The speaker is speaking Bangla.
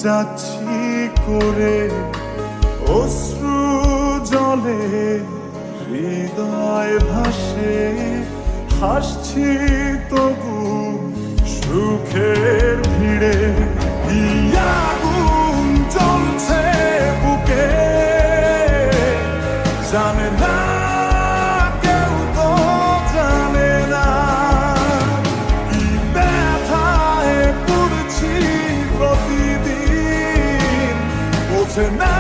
যাচ্ছি করে অশ্রু জলে হৃদয় ভাসে, হাসছি তবু সুখের ভিড়ে। আগুন জ্বলছে বুকে, জানে না কেউ, তো জানে না কি ব্যথায় পড়ছি প্রতিদিন, বোঝে না